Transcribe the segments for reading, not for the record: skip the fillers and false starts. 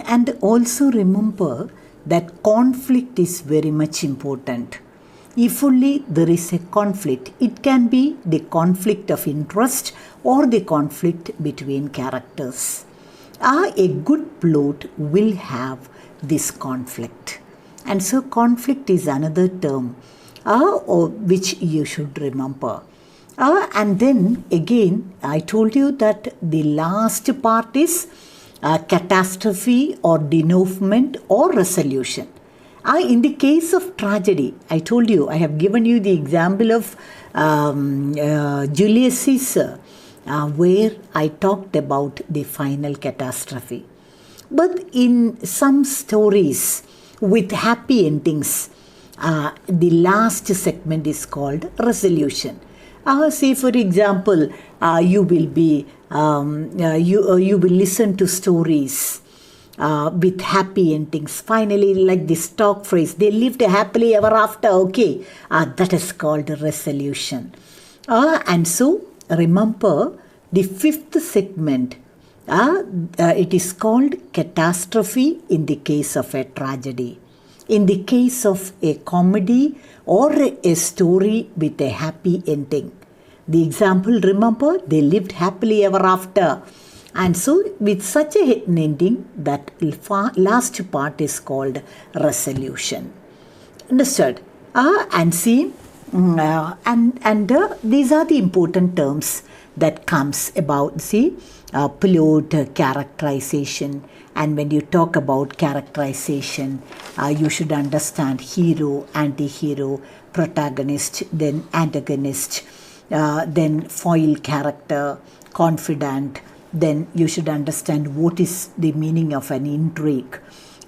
And also remember that conflict is very much important. If only there is a conflict, it can be the conflict of interest or the conflict between characters. A good plot will have this conflict. And so conflict is another term which you should remember. And then again, I told you that the last part is catastrophe or denouement or resolution. In the case of tragedy, I told you, I have given you the example of Julius Caesar, where I talked about the final catastrophe. But in some stories with happy endings, the last segment is called resolution. Say for example, you will listen to stories with happy endings. Finally, like the stock phrase, they lived happily ever after. Okay, that is called resolution. And so remember the fifth segment. It is called catastrophe in the case of a tragedy. In the case of a comedy or a story with a happy ending. The example, remember, they lived happily ever after. And so with such an ending, that last part is called resolution. Understood? And see, these are the important terms that comes about, see, plot, characterization. And when you talk about characterization, you should understand hero, anti-hero, protagonist, then antagonist, then foil character, confidant. Then you should understand what is the meaning of an intrigue.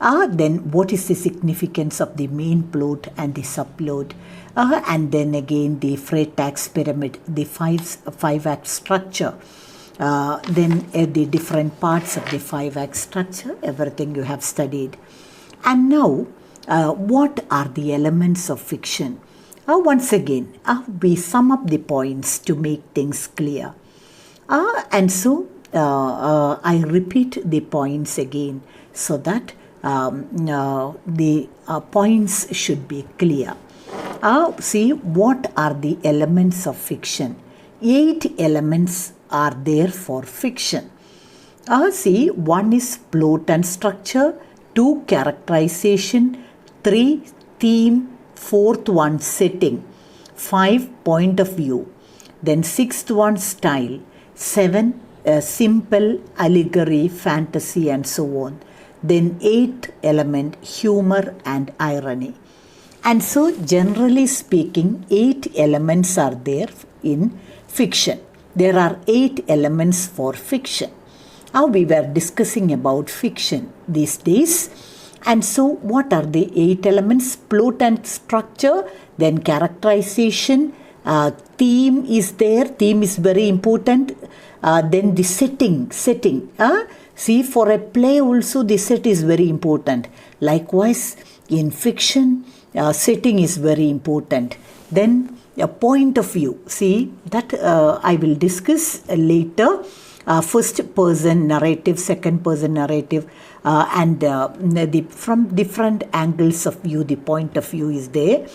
Then what is the significance of the main plot and the subplot. And then again the Freytag's pyramid, the five-act structure. Then the different parts of the five-act structure, everything you have studied. And now, what are the elements of fiction? Once again, we sum up the points to make things clear. And so, I repeat the points again so that the points should be clear. See, what are the elements of fiction? 8 elements are there for fiction. See, 1 is plot and structure, 2 characterization, 3 theme, 4th one setting, 5 point of view, then 6th one style, 7 simple, allegory, fantasy and so on. Then 8th element, humor and irony. And so generally speaking, 8 elements are there in fiction. There are 8 elements for fiction. Now we were discussing about fiction these days. And so what are the 8 elements? Plot and structure, then characterization, theme is there. Theme is very important. Then the setting. See, for a play also the set is very important. Likewise, in fiction, setting is very important. Then a point of view. See, that I will discuss later. First person narrative, second person narrative, and from different angles of view, the point of view is there.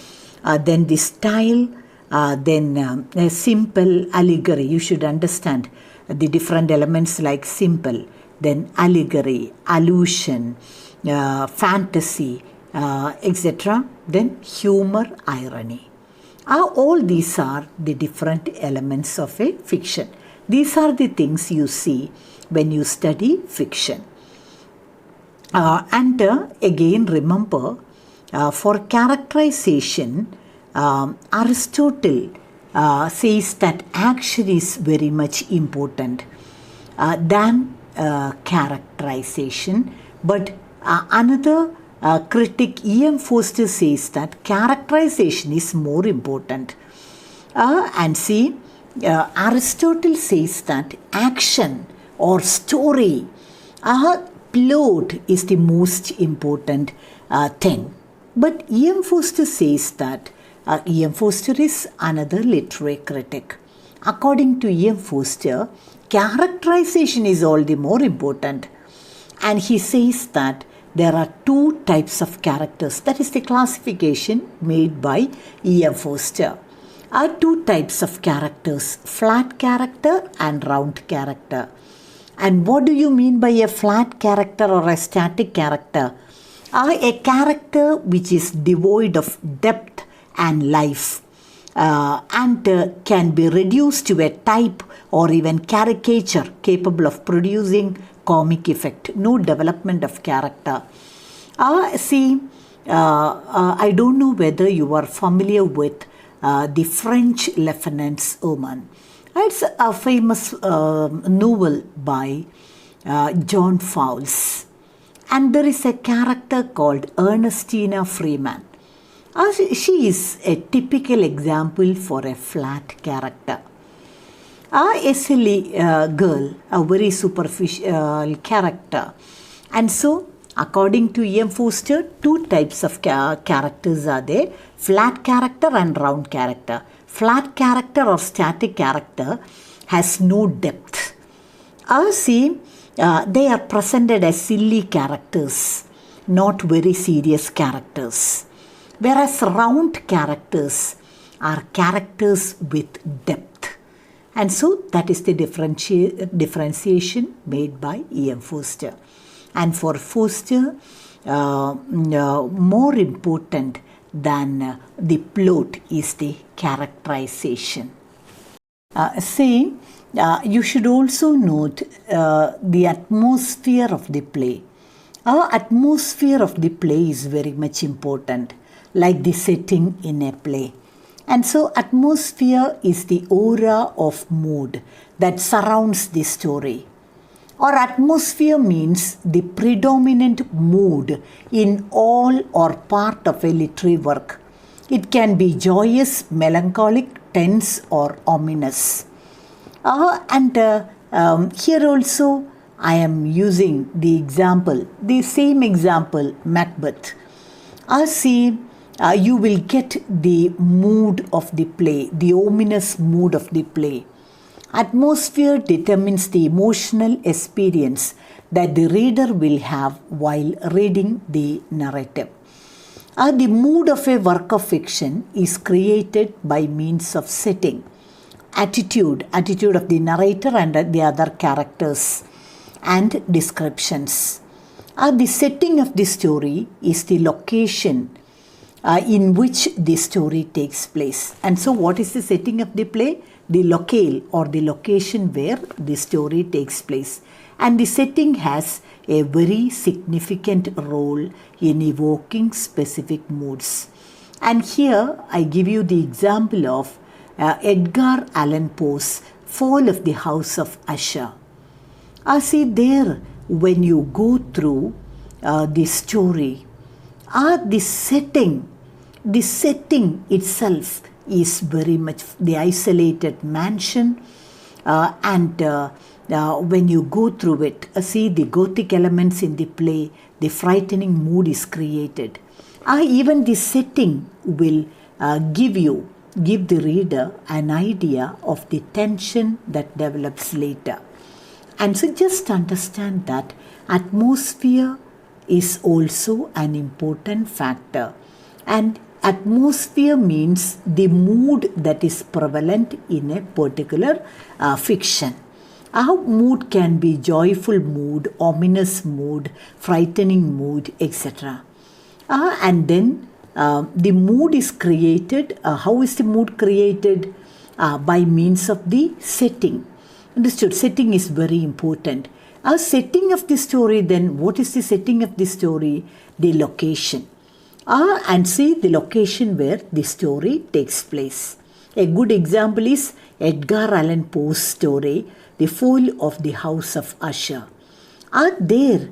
Then the style, then a simple, allegory. You should understand the different elements like simple, then allegory, allusion, fantasy, etc. Then humor, irony. All these are the different elements of a fiction. These are the things you see when you study fiction. And again remember, for characterization, Aristotle says that action is very much important than characterization. But another critic, E.M. Forster, says that characterization is more important. And see, Aristotle says that action or story, plot is the most important thing. But E.M. Forster says that E.M. Forster is another literary critic. According to E.M. Forster, characterization is all the more important. And he says that there are two types of characters. That is the classification made by E.M. Forster. Are two types of characters, flat character and round character. And what do you mean by a flat character or a static character? A character which is devoid of depth and life and can be reduced to a type or even caricature capable of producing comic effect. No development of character. I don't know whether you are familiar with the French Lieutenant's Woman. It's a famous novel by John Fowles. And there is a character called Ernestina Freeman. She is a typical example for a flat character. A silly girl, a very superficial character. And so, according to E.M. Forster, two types of characters are there, flat character and round character. Flat character or static character has no depth. They are presented as silly characters, not very serious characters. Whereas round characters are characters with depth. And so that is the differentiation made by E.M. Forster. And for Forster, more important than the plot is the characterization. You should also note the atmosphere of the play. Atmosphere of the play is very much important, like the setting in a play. And so atmosphere is the aura of mood that surrounds the story. Or atmosphere means the predominant mood in all or part of a literary work. It can be joyous, melancholic, tense or ominous. Here also I am using the same example, Macbeth. You will get the mood of the play, the ominous mood of the play. Atmosphere determines the emotional experience that the reader will have while reading the narrative. The mood of a work of fiction is created by means of setting, attitude of the narrator and the other characters, and descriptions. The setting of the story is the location in which the story takes place. And so what is the setting of the play? The locale or the location where the story takes place. And the setting has a very significant role in evoking specific moods. And here I give you the example of Edgar Allan Poe's Fall of the House of Usher. There, when you go through the story, the setting itself is very much the isolated mansion, and when you go through it, the Gothic elements in the play, the frightening mood is created. Even the setting will give the reader an idea of the tension that develops later. And so just understand that atmosphere is also an important factor. And atmosphere means the mood that is prevalent in a particular fiction. Our mood can be joyful mood, ominous mood, frightening mood, etc. And then the mood is created. How is the mood created? By means of the setting. Understood? Setting is very important. Setting of the story, then what is the setting of the story? The location. And the location where the story takes place. A good example is Edgar Allan Poe's story, The Fall of the House of Usher. There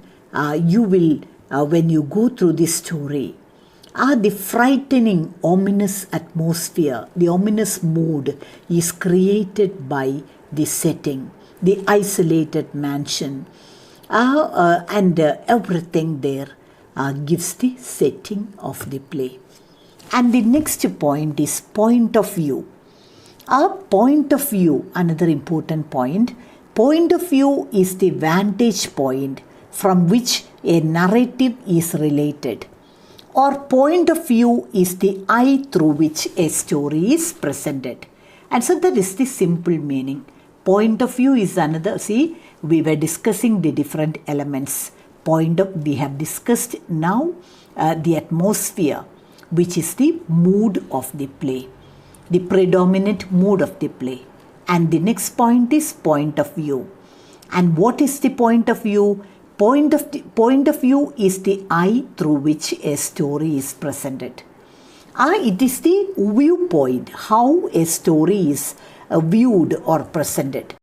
you will, when you go through this story, the frightening, ominous atmosphere, the ominous mood is created by the setting, the isolated mansion, and everything there gives the setting of the play. And the next point is point of view. Point of view, another important point. Point of view is the vantage point from which a narrative is related. Or point of view is the eye through which a story is presented. And so that is the simple meaning. Point of view is another. See, we were discussing the different elements. We have discussed now the atmosphere, which is the mood of the play, the predominant mood of the play. And the next point is point of view. And what is the point of view? Point of view is the eye through which a story is presented. It is the viewpoint, how a story is viewed or presented.